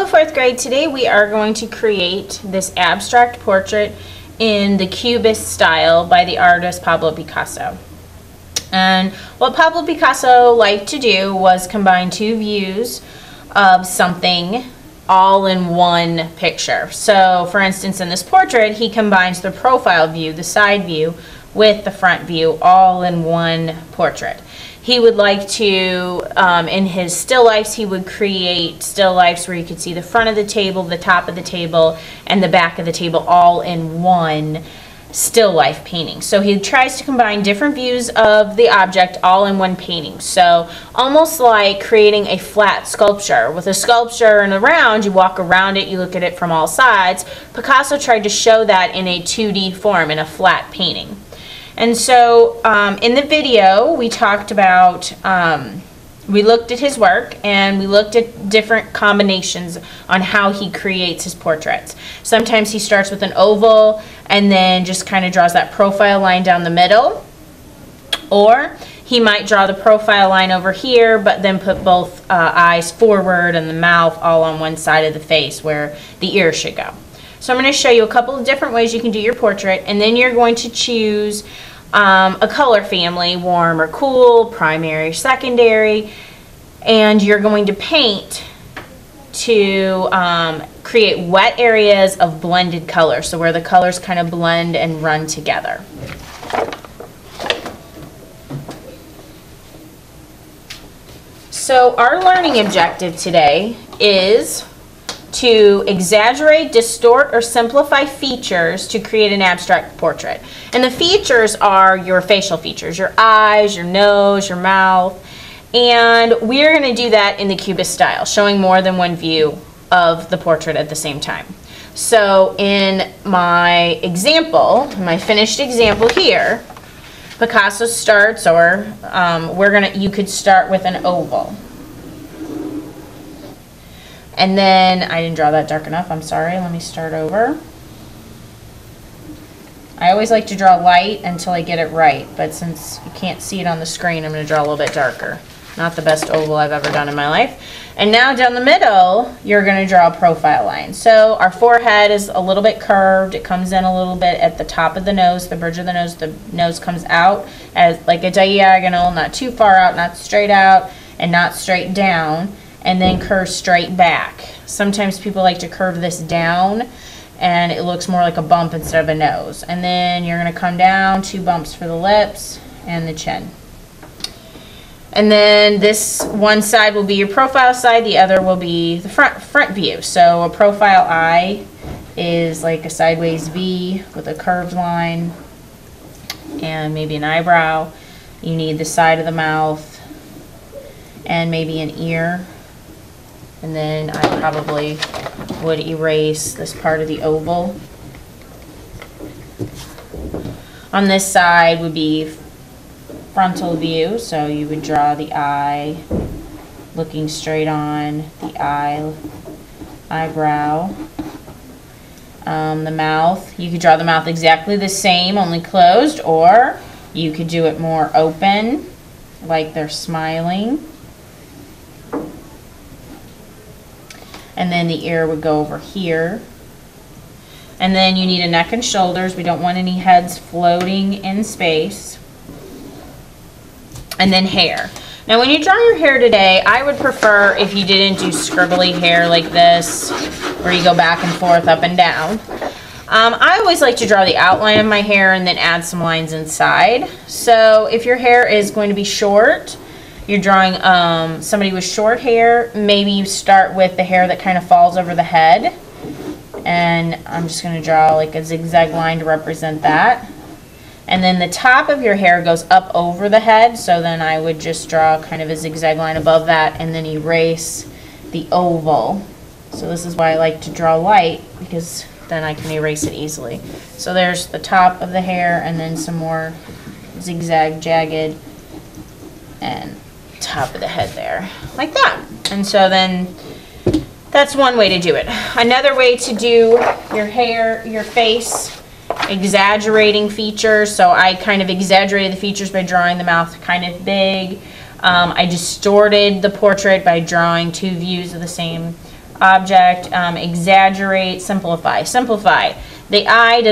fourth grade. Today we are going to create this abstract portrait in the Cubist style by the artist Pablo Picasso. And what Pablo Picasso liked to do was combine two views of something all in one picture. So for instance, in this portrait he combines the profile view, the side view, with the front view all in one portrait. He would like to, in his still lifes, he would create still lifes where you could see the front of the table, the top of the table, and the back of the table all in one still life painting. So he tries to combine different views of the object all in one painting. So almost like creating a flat sculpture. With a sculpture and around, you walk around it, you look at it from all sides. Picasso tried to show that in a 2D form, in a flat painting. And so in the video we talked about, we looked at his work and we looked at different combinations on how he creates his portraits. Sometimes he starts with an oval and then just kind of draws that profile line down the middle. Or he might draw the profile line over here but then put both eyes forward and the mouth all on one side of the face where the ear should go. So I'm going to show you a couple of different ways you can do your portrait, and then you're going to choose a color family, warm or cool, primary, secondary, and you're going to paint to create wet areas of blended color, so where the colors kind of blend and run together. So our learning objective today is to exaggerate, distort, or simplify features to create an abstract portrait. And the features are your facial features, your eyes, your nose, your mouth, and we're going to do that in the Cubist style, showing more than one view of the portrait at the same time. So in my example, my finished example here, Picasso starts, or you could start with an oval. And then, I didn't draw that dark enough, I'm sorry, let me start over. I always like to draw light until I get it right, but since you can't see it on the screen, I'm going to draw a little bit darker. Not the best oval I've ever done in my life. And now down the middle, you're going to draw a profile line. So our forehead is a little bit curved, it comes in a little bit at the top of the nose, the bridge of the nose comes out as like a diagonal, not too far out, not straight out, and not straight down, and then curve straight back. Sometimes people like to curve this down and it looks more like a bump instead of a nose. And then you're going to come down, 2 bumps for the lips and the chin. And then this one side will be your profile side, the other will be the front view. So a profile eye is like a sideways V with a curved line and maybe an eyebrow. You need the side of the mouth and maybe an ear. And then I probably would erase this part of the oval. On this side would be frontal view, so you would draw the eye looking straight on, the eyebrow, the mouth. You could draw the mouth exactly the same, only closed, or you could do it more open, like they're smiling. And then the ear would go over here. And then you need a neck and shoulders. We don't want any heads floating in space. And then hair. Now when you draw your hair today, I would prefer if you didn't do scribbly hair like this, where you go back and forth, up and down. I always like to draw the outline of my hair and then add some lines inside. So if your hair is going to be short, you're drawing somebody with short hair, maybe you start with the hair that kind of falls over the head. And I'm just going to draw like a zigzag line to represent that. And then the top of your hair goes up over the head, so then I would just draw kind of a zigzag line above that and then erase the oval. So this is why I like to draw light, because then I can erase it easily. So there's the top of the hair and then some more zigzag, jagged, and top of the head there, like that. And so then that's one way to do it. Another way to do your hair, your face, exaggerating features. So I kind of exaggerated the features by drawing the mouth kind of big. I distorted the portrait by drawing two views of the same object, exaggerate, simplify. Simplify. The eye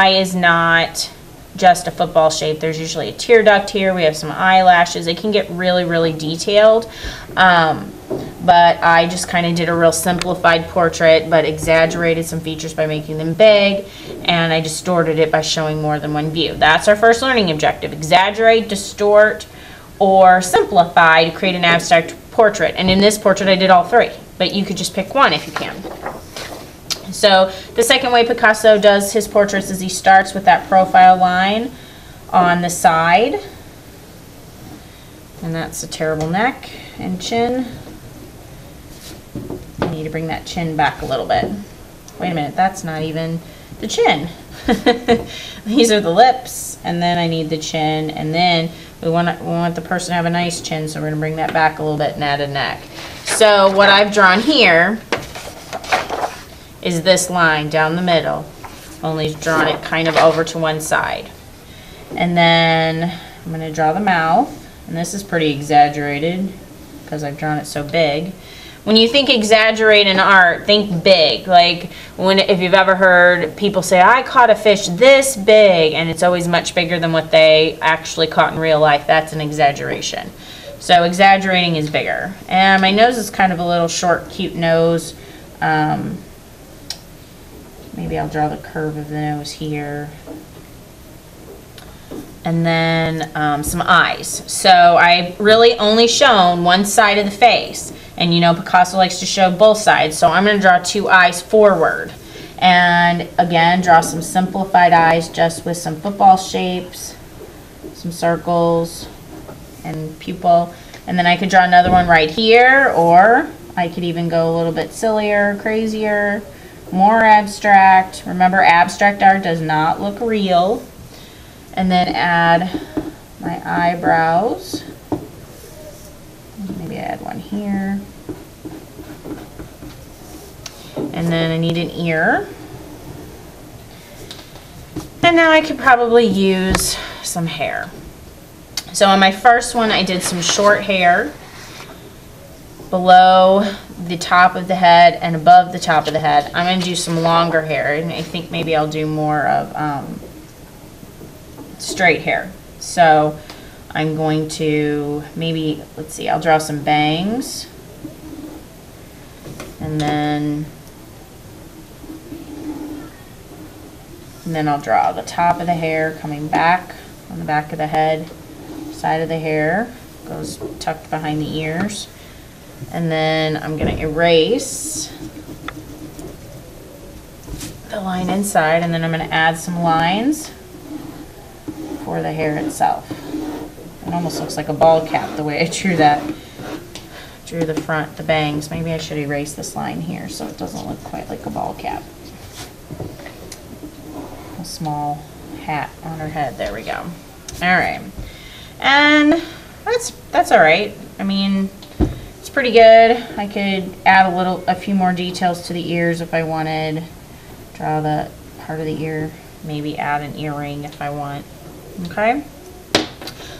is not just a football shape. There's usually a tear duct here. We have some eyelashes. It can get really, really detailed. But I just kind of did a real simplified portrait, but exaggerated some features by making them big, and I distorted it by showing more than one view. That's our first learning objective. Exaggerate, distort, or simplify to create an abstract portrait. And in this portrait, I did all three, but you could just pick one if you can. So the second way Picasso does his portraits is he starts with that profile line on the side, and that's a terrible neck and chin. I need to bring that chin back a little bit. Wait a minute, that's not even the chin. These are the lips, and then I need the chin, and then we want the person to have a nice chin, so we're going to bring that back a little bit and add a neck. So what I've drawn here is this line down the middle, only drawn it kind of over to one side. And then I'm going to draw the mouth, and this is pretty exaggerated because I've drawn it so big. When you think exaggerate in art, think big. Like if you've ever heard people say, I caught a fish this big, and it's always much bigger than what they actually caught in real life. That's an exaggeration. So exaggerating is bigger. And my nose is kind of a little short, cute nose. Maybe I'll draw the curve of the nose here. And then some eyes. So I've really only shown one side of the face. And you know Picasso likes to show both sides. So I'm going to draw two eyes forward. And again, draw some simplified eyes just with some football shapes, some circles, and pupil. And then I could draw another one right here, or I could even go a little bit sillier, crazier, more abstract. Remember, abstract art does not look real. And then add my eyebrows. Maybe add one here. And then I need an ear. And now I could probably use some hair. So on my first one, I did some short hair below the top of the head and above the top of the head. I'm going to do some longer hair, and I think maybe I'll do more of straight hair. So I'm going to maybe, let's see, I'll draw some bangs, and then I'll draw the top of the hair coming back on the back of the head, side of the hair goes tucked behind the ears, and then I'm going to erase the line inside, and then I'm going to add some lines for the hair itself. It almost looks like a ball cap the way I drew that. Drew the front, the bangs. Maybe I should erase this line here so it doesn't look quite like a ball cap. A small hat on her head. There we go. Alright. And that's alright. I mean, it's pretty good. I could add a few more details to the ears if I wanted. Draw the part of the ear. Maybe add an earring if I want. Okay?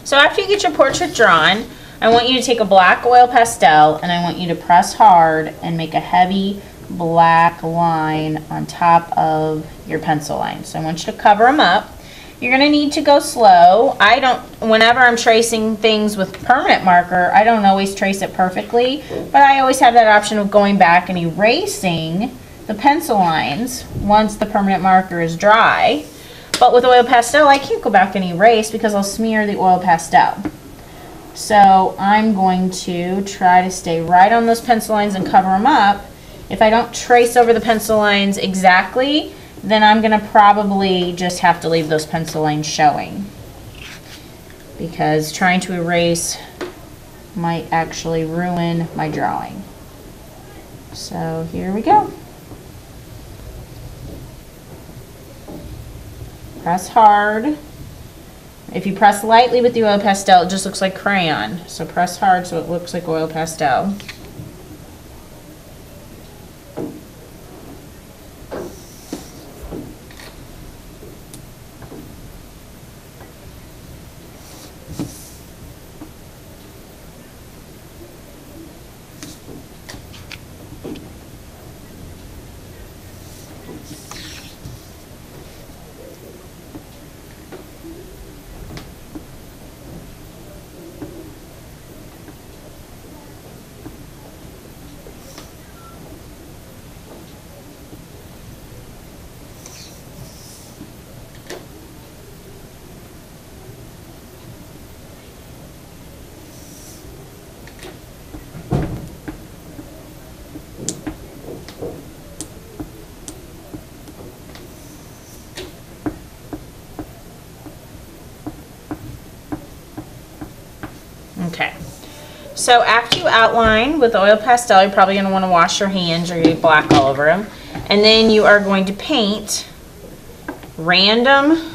So after you get your portrait drawn, I want you to take a black oil pastel, and I want you to press hard and make a heavy black line on top of your pencil line. So I want you to cover them up. You're going to need to go slow. Whenever I'm tracing things with permanent marker, I don't always trace it perfectly, but I always have that option of going back and erasing the pencil lines once the permanent marker is dry. But with oil pastel, I can't go back and erase because I'll smear the oil pastel. So I'm going to try to stay right on those pencil lines and cover them up. If I don't trace over the pencil lines exactly, then I'm going to probably just have to leave those pencil lines showing, because trying to erase might actually ruin my drawing. So here we go. Press hard. If you press lightly with the oil pastel, it just looks like crayon. So press hard so it looks like oil pastel. So after you outline with oil pastel, you're probably going to want to wash your hands or you get black all over them. And then you are going to paint randomly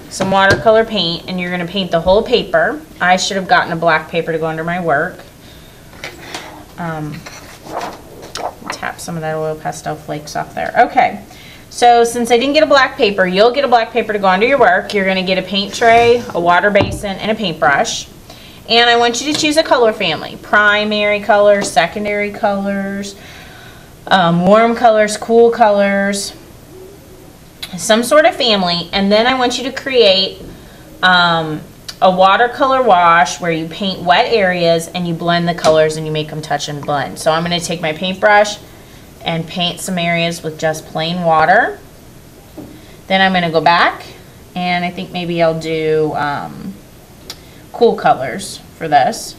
some watercolor paint, and you're going to paint the whole paper. I should have gotten a black paper to go under my work. Tap some of that oil pastel flakes off there. Okay, so since I didn't get a black paper, you'll get a black paper to go under your work. You're going to get a paint tray, a water basin, and a paintbrush. And I want you to choose a color family: primary colors, secondary colors, warm colors, cool colors, some sort of family. And then I want you to create a watercolor wash where you paint wet areas and you blend the colors and you make them touch and blend. So I'm going to take my paintbrush and paint some areas with just plain water. Then I'm going to go back and I think maybe I'll do cool colors for this.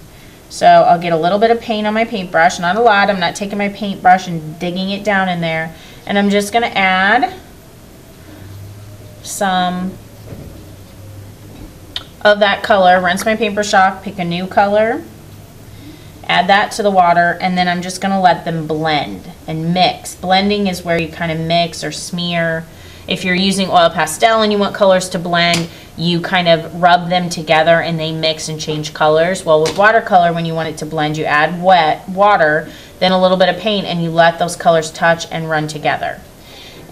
So I'll get a little bit of paint on my paintbrush, not a lot. I'm not taking my paintbrush and digging it down in there. And I'm just going to add some of that color, rinse my paintbrush off, pick a new color, add that to the water, and then I'm just going to let them blend and mix. Blending is where you kind of mix or smear. If you're using oil pastel and you want colors to blend, you kind of rub them together and they mix and change colors. Well, with watercolor, when you want it to blend, you add wet water, then a little bit of paint, and you let those colors touch and run together.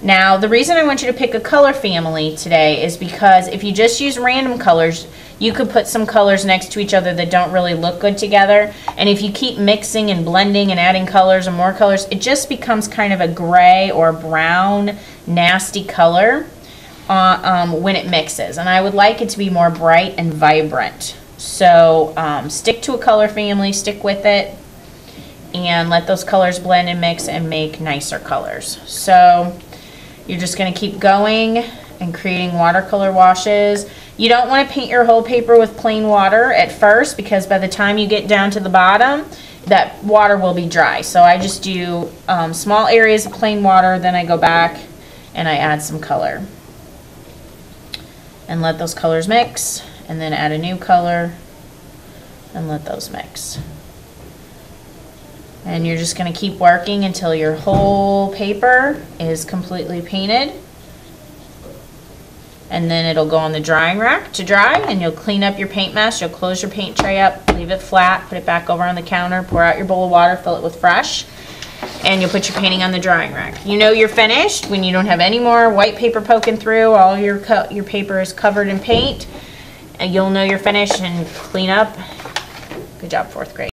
Now, the reason I want you to pick a color family today is because if you just use random colors, you could put some colors next to each other that don't really look good together. And if you keep mixing and blending and adding colors and more colors, it just becomes kind of a gray or brown, nasty color when it mixes. And I would like it to be more bright and vibrant. So stick to a color family, stick with it, and let those colors blend and mix and make nicer colors. So you're just going to keep going and creating watercolor washes. You don't want to paint your whole paper with plain water at first, because by the time you get down to the bottom, that water will be dry. So I just do small areas of plain water, then I go back and I add some color. And let those colors mix, and then add a new color and let those mix. And you're just going to keep working until your whole paper is completely painted. And then it'll go on the drying rack to dry, and you'll clean up your paint mess. You'll close your paint tray up, leave it flat, put it back over on the counter, pour out your bowl of water, fill it with fresh, and you'll put your painting on the drying rack. You know you're finished when you don't have any more white paper poking through, all your paper is covered in paint, and you'll know you're finished. And clean up. Good job, 4th grade.